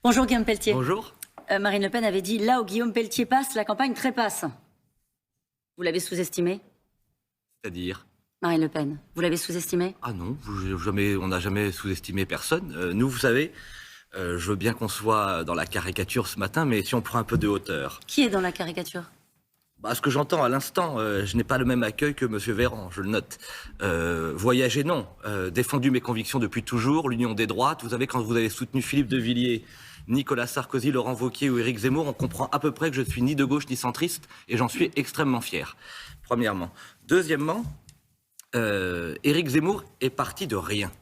Bonjour Guillaume Pelletier. Bonjour. Marine Le Pen avait dit, là où Guillaume Pelletier passe, la campagne trépasse. Vous l'avez sous-estimé? C'est-à-dire? Marine Le Pen, vous l'avez sous-estimé? Ah non, on n'a jamais sous-estimé personne. Nous, vous savez, je veux bien qu'on soit dans la caricature ce matin, mais si on prend un peu de hauteur. Qui est dans la caricature? Ce que j'entends à l'instant, je n'ai pas le même accueil que M. Véran, je le note. Voyager, non. Défendu mes convictions depuis toujours, l'union des droites. Vous savez, quand vous avez soutenu Philippe de Villiers, Nicolas Sarkozy, Laurent Wauquiez ou Éric Zemmour, on comprend à peu près que je ne suis ni de gauche ni centriste, et j'en suis extrêmement fier, premièrement. Deuxièmement, Éric Zemmour est parti de rien.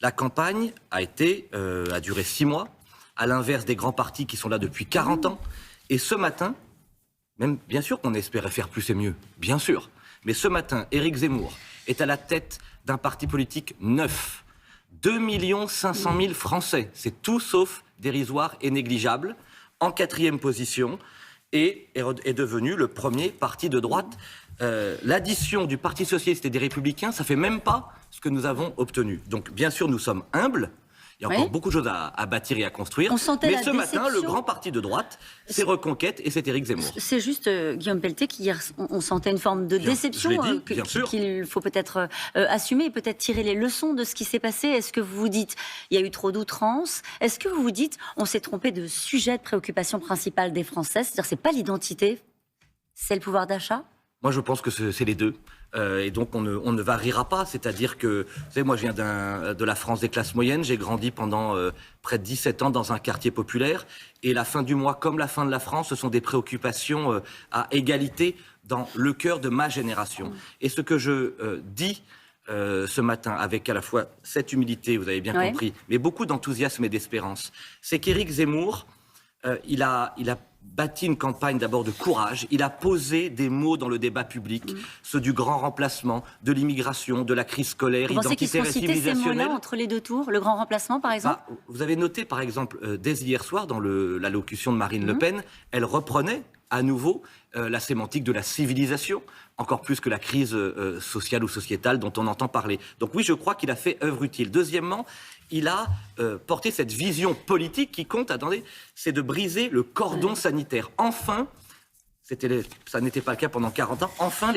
La campagne a duré 6 mois, à l'inverse des grands partis qui sont là depuis 40 ans. Et ce matin, même bien sûr qu'on espérait faire plus et mieux, bien sûr. Mais ce matin, Éric Zemmour est à la tête d'un parti politique neuf. 2 500 000 Français, c'est tout sauf dérisoire et négligeable, en 4e position, et est devenu le premier parti de droite. L'addition du Parti socialiste et des Républicains, ça fait même pas ce que nous avons obtenu. Donc bien sûr, nous sommes humbles. Il y a encore beaucoup de choses à bâtir et à construire. Mais ce matin, le grand parti de droite, c'est Reconquête et c'est Éric Zemmour. C'est juste, Guillaume Pelletier, qu'hier, on sentait une forme de déception qu'il faut peut-être assumer et peut-être tirer les leçons de ce qui s'est passé. Est-ce que vous vous dites, il y a eu trop d'outrance? Est-ce que vous vous dites, on s'est trompé de sujet de préoccupation principale des Français? C'est-à-dire, c'est pas l'identité, c'est le pouvoir d'achat? Moi, je pense que c'est les deux. Et donc, on ne variera pas. C'est-à-dire que, vous savez, moi, je viens de la France des classes moyennes. J'ai grandi pendant près de 17 ans dans un quartier populaire. Et la fin du mois, comme la fin de la France, ce sont des préoccupations à égalité dans le cœur de ma génération. Et ce que je dis ce matin, avec à la fois cette humilité, vous avez bien compris, mais beaucoup d'enthousiasme et d'espérance, c'est qu'Éric Zemmour, il a bâti une campagne d'abord de courage. Il a posé des mots dans le débat public, ceux du grand remplacement, de l'immigration, de la crise scolaire, identitaire et civilisationnelle. Vous pensez qu'ils sont cités ces mots-là entre les deux tours, le grand remplacement par exemple? Vous avez noté par exemple, dès hier soir, dans l'allocution de Marine Le Pen, elle reprenait à nouveau la sémantique de la civilisation, encore plus que la crise sociale ou sociétale dont on entend parler. Donc oui, je crois qu'il a fait œuvre utile. Deuxièmement, il a porté cette vision politique qui compte, attendez, c'est de briser le cordon sanitaire. Enfin, ça n'était pas le cas pendant 40 ans, enfin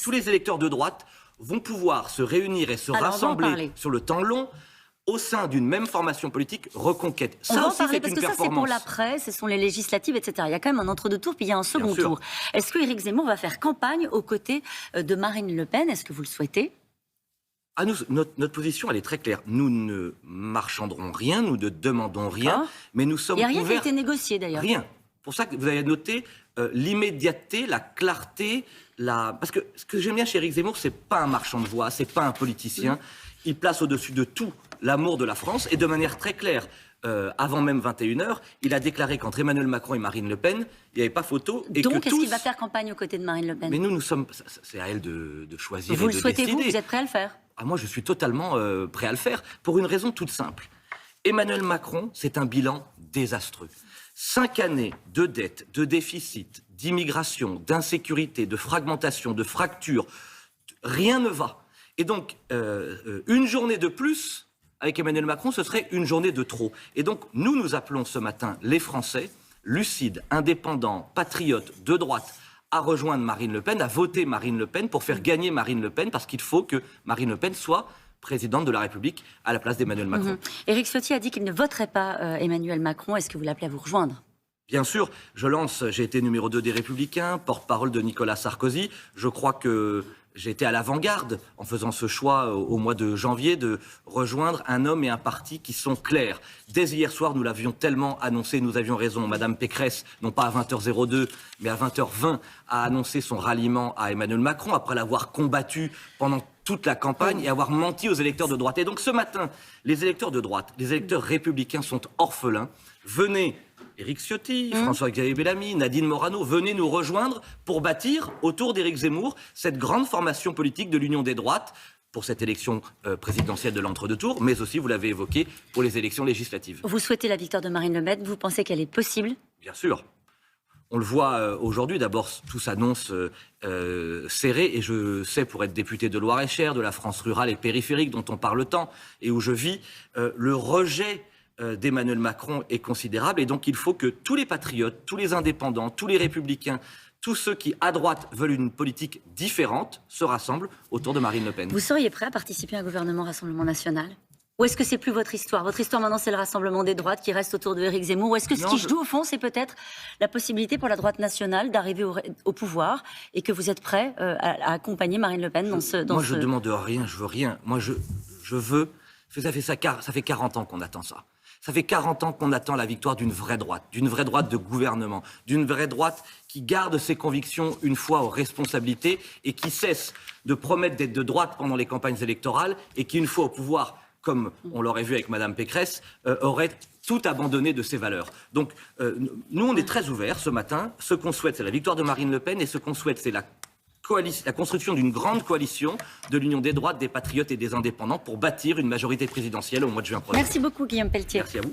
tous les électeurs de droite vont pouvoir se réunir et se rassembler sur le temps long au sein d'une même formation politique, Reconquête. Ça aussi, c'est une performance. Parce que ça, c'est pour l'après, ce sont les législatives, etc. Il y a quand même un entre-deux-tours, puis il y a un second tour. Est-ce que Éric Zemmour va faire campagne aux côtés de Marine Le Pen? Est-ce que vous le souhaitez? Notre position, elle est très claire. Nous ne marchanderons rien, nous ne demandons rien, mais nous sommes ouverts... Il n'y a rien qui a été négocié, d'ailleurs. Rien. Pour ça que vous avez noté l'immédiateté, la clarté, parce que ce que j'aime bien chez Éric Zemmour, c'est pas un marchand de voix, c'est pas un politicien. Il place au-dessus de tout l'amour de la France, et de manière très claire, avant même 21h, il a déclaré qu'entre Emmanuel Macron et Marine Le Pen, il n'y avait pas photo. Et donc, est-ce qu'il va faire campagne aux côtés de Marine Le Pen? Mais nous sommes... C'est à elle de choisir et de décider. Vous le souhaitez, vous êtes prêt à le faire? Moi, je suis totalement prêt à le faire, pour une raison toute simple. Emmanuel Macron, c'est un bilan désastreux. 5 années de dette, de déficit, d'immigration, d'insécurité, de fragmentation, de fracture. Rien ne va. Et donc, une journée de plus avec Emmanuel Macron, ce serait une journée de trop. Et donc, nous appelons ce matin les Français, lucides, indépendants, patriotes, de droite, à rejoindre Marine Le Pen, à voter Marine Le Pen pour faire gagner Marine Le Pen, parce qu'il faut que Marine Le Pen soit présidente de la République à la place d'Emmanuel Macron. Éric Ciotti a dit qu'il ne voterait pas Emmanuel Macron. Est-ce que vous l'appelez à vous rejoindre? Bien sûr, j'ai été numéro 2 des Républicains, porte-parole de Nicolas Sarkozy. Je crois que j'ai été à l'avant-garde en faisant ce choix au mois de janvier de rejoindre un homme et un parti qui sont clairs. Dès hier soir, nous l'avions tellement annoncé, nous avions raison. Madame Pécresse, non pas à 20h02, mais à 20h20, a annoncé son ralliement à Emmanuel Macron après l'avoir combattu pendant toute la campagne et avoir menti aux électeurs de droite. Et donc ce matin, les électeurs de droite, les électeurs républicains sont orphelins. Venez, Éric Ciotti, François-Xavier Bellamy, Nadine Morano, venez nous rejoindre pour bâtir autour d'Éric Zemmour cette grande formation politique de l'Union des droites pour cette élection présidentielle de l'entre-deux tours, mais aussi, vous l'avez évoqué, pour les élections législatives. Vous souhaitez la victoire de Marine Le Pen? Vous pensez qu'elle est possible? Bien sûr. On le voit aujourd'hui, d'abord tout s'annonce serré, et je sais, pour être député de Loir-et-Cher, de la France rurale et périphérique dont on parle tant, et où je vis, le rejet d'Emmanuel Macron est considérable. Et donc, il faut que tous les patriotes, tous les indépendants, tous les républicains, tous ceux qui, à droite, veulent une politique différente, se rassemblent autour de Marine Le Pen. Vous seriez prêt à participer à un gouvernement Rassemblement National ? Ou est-ce que c'est plus votre histoire ? Votre histoire maintenant, c'est le rassemblement des droites qui reste autour de Éric Zemmour. Ou est-ce que ce qui joue au fond, c'est peut-être la possibilité pour la droite nationale d'arriver au pouvoir et que vous êtes prêt à accompagner Marine Le Pen dans ce... Moi, je ne demande rien, je veux rien. Moi, je veux... Ça fait 40 ans qu'on attend ça. Ça fait 40 ans qu'on attend la victoire d'une vraie droite de gouvernement, d'une vraie droite qui garde ses convictions une fois aux responsabilités et qui cesse de promettre d'être de droite pendant les campagnes électorales et qui, une fois au pouvoir, comme on l'aurait vu avec Mme Pécresse, aurait tout abandonné de ses valeurs. Donc, nous, on est très ouverts ce matin. Ce qu'on souhaite, c'est la victoire de Marine Le Pen et ce qu'on souhaite, c'est la construction d'une grande coalition de l'Union des droites, des patriotes et des indépendants pour bâtir une majorité présidentielle au mois de juin prochain. Merci beaucoup, Guillaume Pelletier. Merci à vous.